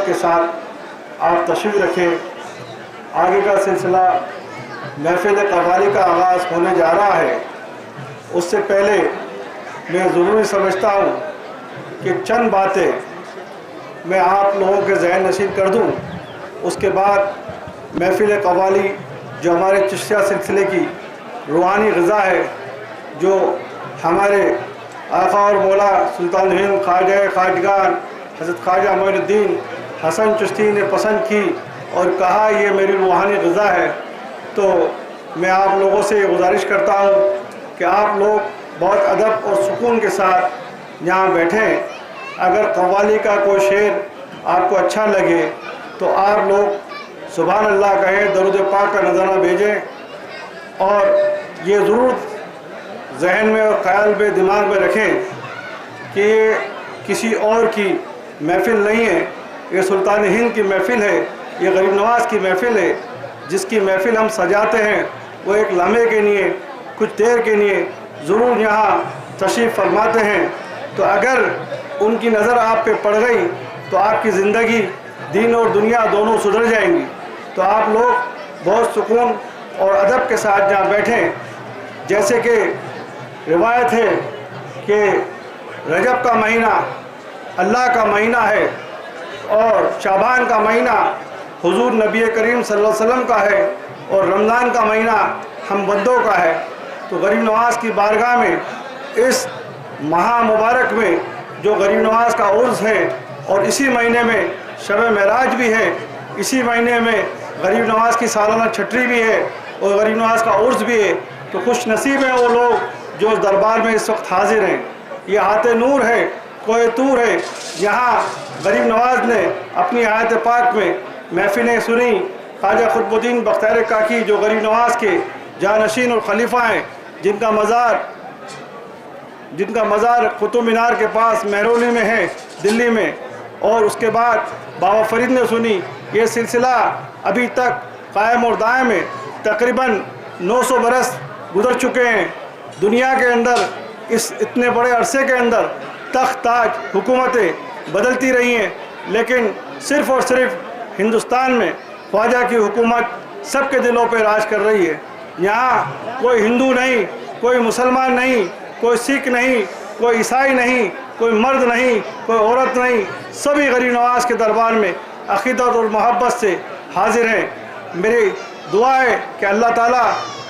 के साथ आप तशरीफ़ रखें। आगे का सिलसिला महफिल कव्वाली का आगाज़ होने जा रहा है। उससे पहले मैं ज़रूरी समझता हूँ कि चंद बातें मैं आप लोगों के ज़हन नशीन कर दूँ। उसके बाद महफिल कव्वाली जो हमारे चिश्तिया सिलसिले की रूहानी ग़िज़ा है, जो हमारे आका और मौला सुल्तान हिंद ख्वाजा ख़ाजगान हज़रत ख्वाजा मोइनुद्दीन हसन चिश्ती ने पसंद की और कहा ये मेरी रूहानी ग़िज़ा है, तो मैं आप लोगों से गुजारिश करता हूँ कि आप लोग बहुत अदब और सुकून के साथ यहाँ बैठें। अगर कव्वाली का कोई शेर आपको अच्छा लगे तो आप लोग सुभान अल्लाह कहें, दरूद पाक का नज़ारा भेजें और ये ज़रूर जहन में और ख्याल में दिमाग में रखें कि ये किसी और की महफ़िल नहीं है, ये सुल्तान हिंद की महफ़िल है, ये गरीब नवाज़ की महफ़िल है। जिसकी महफ़िल हम सजाते हैं वो एक लम्हे के लिए, कुछ देर के लिए ज़रूर यहाँ तशरीफ़ फरमाते हैं। तो अगर उनकी नज़र आप पे पड़ गई तो आपकी ज़िंदगी दीन और दुनिया दोनों सुधर जाएंगी। तो आप लोग बहुत सुकून और अदब के साथ यहाँ बैठें। जैसे कि रिवायत है कि रजब का महीना अल्लाह का महीना है और शाबान का महीना हुजूर नबी करीम सल्लल्लाहु अलैहि वसल्लम का है और रमज़ान का महीना हम बंदों का है। तो गरीब नवाज़ की बारगाह में इस माह मुबारक में जो गरीब नवाज़ का उर्स है और इसी महीने में शब महराज भी है, इसी महीने में गरीब नवाज़ की सालाना छटरी भी है और गरीब नवाज़ का उर्स भी है। तो खुश नसीब हैं वो लोग जो इस दरबार में इस वक्त हाजिर हैं। ये आते नूर है, कोई तूर है। यहाँ गरीब नवाज़ ने अपनी आयत पाक में महफिलें सुनी। ख्वाजा कुतुबुद्दीन बख्तियार काकी जो गरीब नवाज़ के जानशीन और खलीफा हैं, जिनका मज़ार कुतुब मीनार के पास महरौली में है दिल्ली में, और उसके बाद बाबा फरीद ने सुनी। ये सिलसिला अभी तक कायम और दायम है। तकरीबन 900 बरस गुजर चुके हैं। दुनिया के अंदर इस इतने बड़े अरसे के अंदर तख्त ताज हुकूमतें बदलती रही हैं, लेकिन सिर्फ़ और सिर्फ हिंदुस्तान में ख्वाजा की हुकूमत सबके दिलों पर राज कर रही है। यहाँ कोई हिंदू नहीं, कोई मुसलमान नहीं, कोई सिख नहीं, कोई ईसाई नहीं, कोई मर्द नहीं, कोई औरत नहीं, सभी गरीब नवाज़ के दरबार में अक़ीदत और मोहब्बत से हाजिर हैं। मेरी दुआ है कि अल्लाह ताला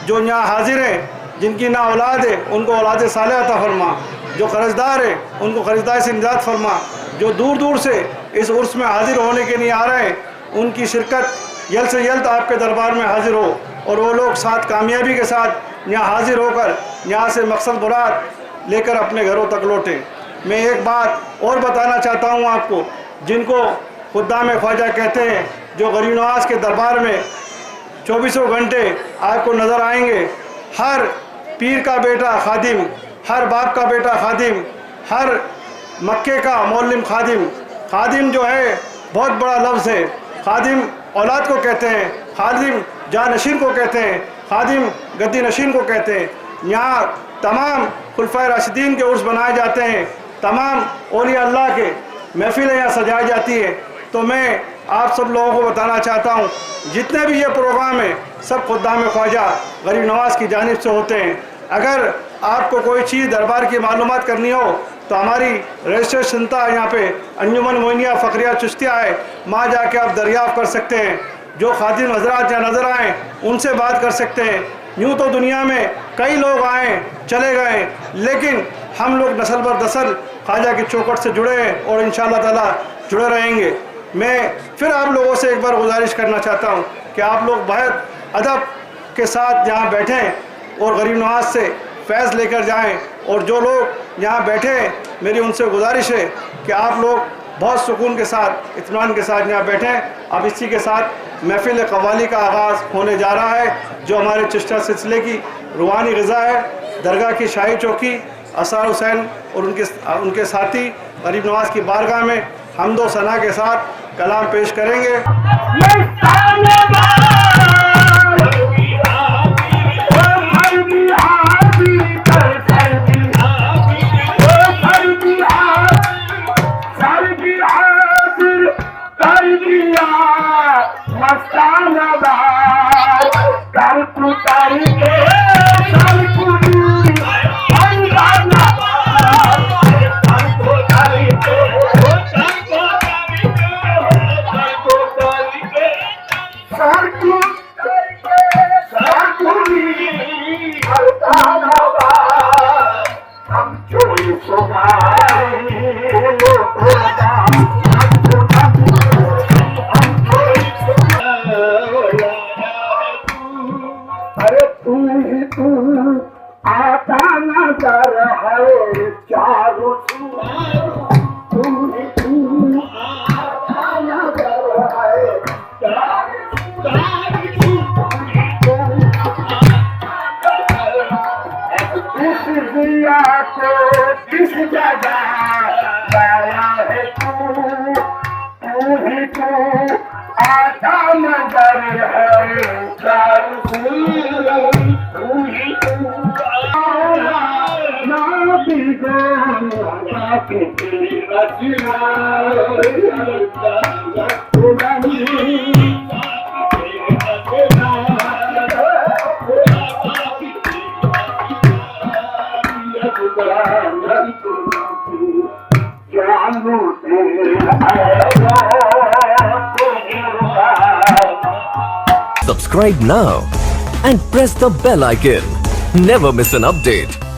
जो यहाँ हाजिर हैं, जिनकी ना औलाद है उनको औलाद सालेह अता फरमा, जो कर्जदार है उनको कर्जदारी से निजात फरमा, जो दूर दूर से इस उर्स में हाजिर होने के लिए आ रहे हैं उनकी शिरकत जल्द से जल्द आपके दरबार में हाजिर हो और वो लोग साथ कामयाबी के साथ यहाँ हाजिर होकर यहाँ से मकसद मुराद लेकर अपने घरों तक लौटें। मैं एक बात और बताना चाहता हूँ आपको, जिनको खुद्दाम ख्वाजा कहते हैं, जो गरीब नवाज़ के दरबार में 24 घंटे आपको नज़र आएंगे। हर पीर का बेटा खादिम, हर बाप का बेटा खादिम, हर मक्के का मौलिम खादिम। खादिम जो है बहुत बड़ा लफ्ज़ है। खादिम औलाद को कहते हैं, खादिम जानशीन को कहते हैं, खादिम गद्दी नशीन को कहते हैं। यहाँ तमाम खुलफाए राशिदीन के उर्स बनाए जाते हैं, तमाम औलिया अल्लाह के महफिलें यहाँ सजाई जाती है। तो मैं आप सब लोगों को बताना चाहता हूँ, जितने भी ये प्रोग्राम है सब खुद्दाम ख्वाजा गरीब नवाज़ की जानिब से होते हैं। अगर आपको कोई चीज़ दरबार की मालूमात करनी हो तो हमारी रजिस्ट्रेशन संस्था यहाँ पे अंजुमन मोइनिया फ़खरिया चिश्तिया है, वहाँ जाके आप दरियाफ़ कर सकते हैं। जो खादिम हजरात यहाँ नज़र आएँ उनसे बात कर सकते हैं। यूँ तो दुनिया में कई लोग आए चले गए, लेकिन हम लोग नस्ल बद नस्ल ख्वाजा की चौखट से जुड़े हैं और इंशाअल्लाह ताला जुड़े रहेंगे। मैं फिर आप लोगों से एक बार गुजारिश करना चाहता हूँ कि आप लोग बहुत अदब के साथ यहाँ बैठें और गरीब नवाज़ से फैज़ लेकर जाएं। और जो लोग यहाँ बैठे हैं, मेरी उनसे गुजारिश है कि आप लोग बहुत सुकून के साथ, इत्मीनान के साथ यहाँ बैठें। अब इसी के साथ महफिल कव्वाली का आगाज़ होने जा रहा है, जो हमारे चिश्तिया सिलसिले की रूहानी ग़िज़ा है। दरगाह की शाही चौकी असार हुसैन और उनके साथी गरीब नवाज़ की बारगाह में हम्दो सना के साथ कलाम पेश करेंगे। तारी अरे तू ही तू आता नजर है चारों तू ही तू आता नजर है इस दुनिया को किस जगह लाया है तू ही तू आता नजर है चारों तू ही तू ना Subscribe now and press the bell icon. Never miss an update.